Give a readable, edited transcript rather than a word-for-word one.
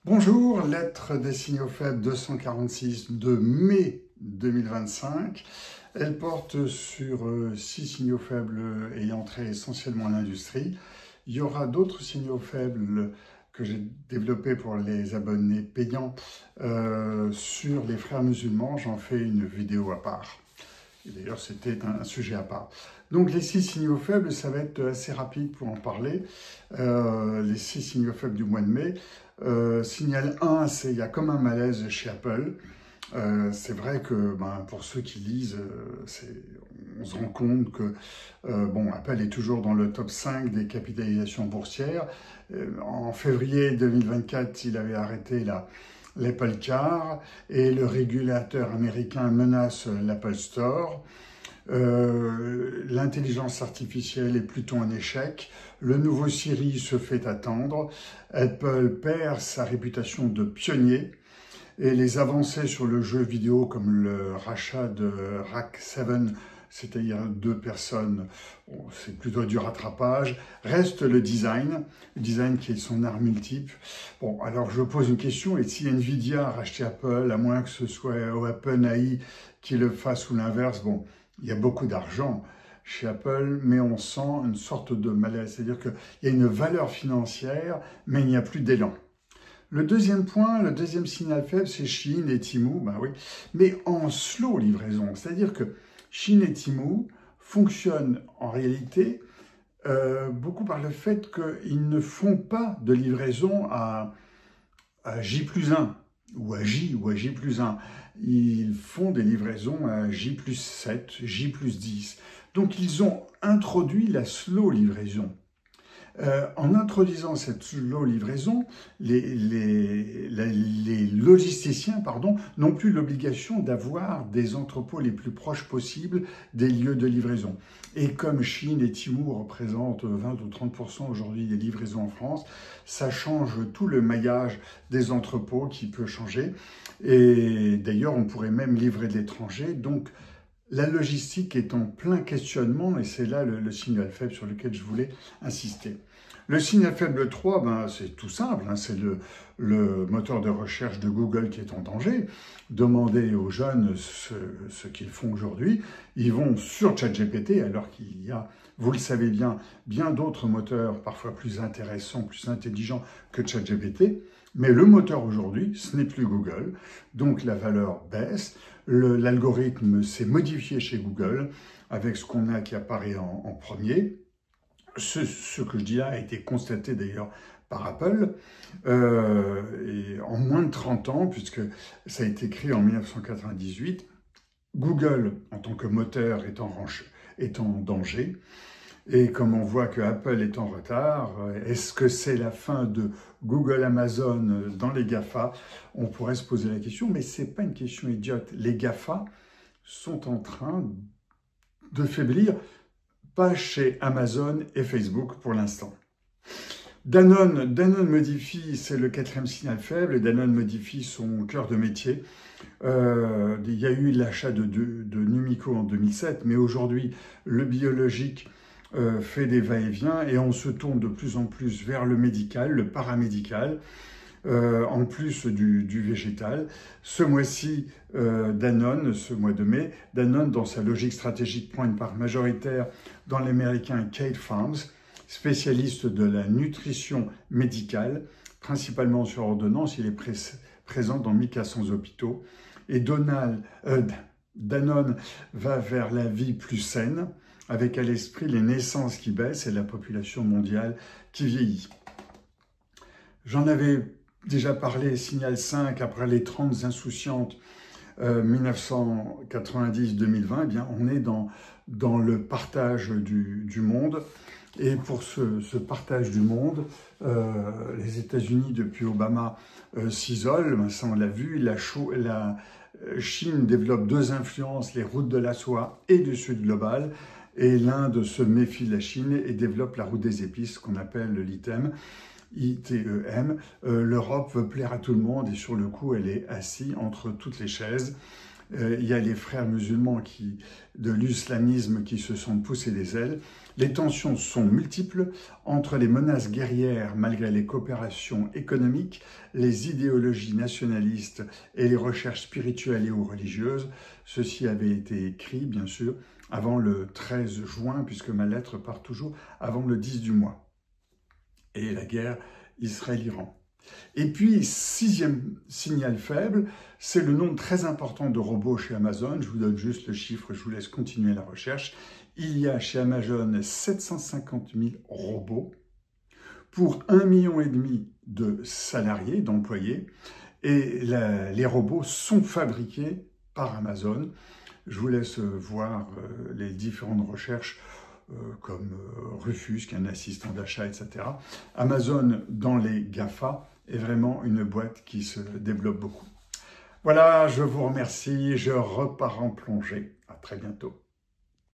Bonjour, lettre des signaux faibles 246 de mai 2025. Elle porte sur 6 signaux faibles ayant trait essentiellement à l'industrie. Il y aura d'autres signaux faibles que j'ai développés pour les abonnés payants sur les frères musulmans. J'en fais une vidéo à part. D'ailleurs, c'était un sujet à part. Donc, les 6 signaux faibles, ça va être assez rapide pour en parler. Les 6 signaux faibles du mois de mai. Signal 1, c'est il y a comme un malaise chez Apple. C'est vrai que pour ceux qui lisent, on se rend compte que Apple est toujours dans le top 5 des capitalisations boursières. En février 2024, il avait arrêté l'Apple Car et le régulateur américain menace l'Apple Store. L'intelligence artificielle est plutôt un échec. Le nouveau Siri se fait attendre. Apple perd sa réputation de pionnier. Et les avancées sur le jeu vidéo, comme le rachat de Rack7, c'est-à-dire 2 personnes, c'est plutôt du rattrapage, reste le design qui est son art multiple. Bon, alors je pose une question, et si Nvidia a racheté Apple, à moins que ce soit OpenAI qui le fasse ou l'inverse, bon, il y a beaucoup d'argent chez Apple, mais on sent une sorte de malaise, c'est-à-dire qu'il y a une valeur financière, mais il n'y a plus d'élan. Le deuxième point, le deuxième signal faible, c'est Shein et Temu, oui, mais en slow livraison, c'est-à-dire que Shein et Temu fonctionnent en réalité beaucoup par le fait qu'ils ne font pas de livraison à J+1 ou à J ou à J+1. Ils font des livraisons à J+7, J+10. Donc ils ont introduit la slow livraison. En introduisant cette slow livraison, les logisticiens n'ont plus l'obligation d'avoir des entrepôts les plus proches possibles des lieux de livraison. Et comme Shein et Temu représentent 20 ou 30% aujourd'hui des livraisons en France, ça change tout le maillage des entrepôts qui peut changer. Et d'ailleurs, on pourrait même livrer de l'étranger. Donc, la logistique est en plein questionnement et c'est là le signal faible sur lequel je voulais insister. Le signal faible 3, c'est tout simple, c'est le moteur de recherche de Google qui est en danger. Demandez aux jeunes ce qu'ils font aujourd'hui. Ils vont sur ChatGPT alors qu'il y a, vous le savez bien d'autres moteurs parfois plus intéressants, plus intelligents que ChatGPT. Mais le moteur aujourd'hui, ce n'est plus Google, donc la valeur baisse. L'algorithme s'est modifié chez Google avec ce qu'on a qui apparaît en premier. Ce que je dis là a été constaté d'ailleurs par Apple et en moins de 30 ans, puisque ça a été créé en 1998. Google, en tant que moteur, est en danger. Et comme on voit que Apple est en retard, est-ce que c'est la fin de Google, Amazon dans les GAFA? On pourrait se poser la question, mais ce n'est pas une question idiote. Les GAFA sont en train de faiblir, pas chez Amazon et Facebook pour l'instant. Danone modifie, c'est le 4e signal faible, et Danone modifie son cœur de métier. Il y a eu l'achat de Numico en 2007, mais aujourd'hui, le biologique fait des va-et-vient et on se tourne de plus en plus vers le médical, le paramédical, en plus du végétal. Ce mois-ci, Danone, ce mois de mai, Danone, dans sa logique stratégique, prend une part majoritaire dans l'américain Kate Farms, spécialiste de la nutrition médicale, principalement sur ordonnance. Il est présent dans 1400 hôpitaux. Et Danone va vers la vie plus saine, avec à l'esprit les naissances qui baissent et la population mondiale qui vieillit. J'en avais déjà parlé, signal 5, après les 30 insouciantes 1990-2020, on est dans le partage du monde. Et pour ce partage du monde, les États-Unis, depuis Obama, s'isolent, ça on l'a vu. La Chine développe 2 influences, les routes de la soie et du Sud global. Et l'Inde se méfie de la Chine et développe la route des épices, qu'on appelle l'ITEM. L'Europe veut plaire à tout le monde et sur le coup, elle est assise entre toutes les chaises. Il y a les frères musulmans de l'islamisme qui se sont poussés des ailes. Les tensions sont multiples entre les menaces guerrières malgré les coopérations économiques, les idéologies nationalistes et les recherches spirituelles et ou religieuses. Ceci avait été écrit, bien sûr, avant le 13 juin, puisque ma lettre part toujours avant le 10 du mois. Et la guerre Israël-Iran. Et puis, sixième signal faible, c'est le nombre très important de robots chez Amazon. Je vous donne juste le chiffre, je vous laisse continuer la recherche. Il y a chez Amazon 750 000 robots pour 1,5 million de salariés, d'employés. Et les robots sont fabriqués par Amazon. Je vous laisse voir les différentes recherches comme Rufus, qui est un assistant d'achat, etc. Amazon, dans les GAFA, est vraiment une boîte qui se développe beaucoup. Voilà, je vous remercie, je repars en plongée. À très bientôt.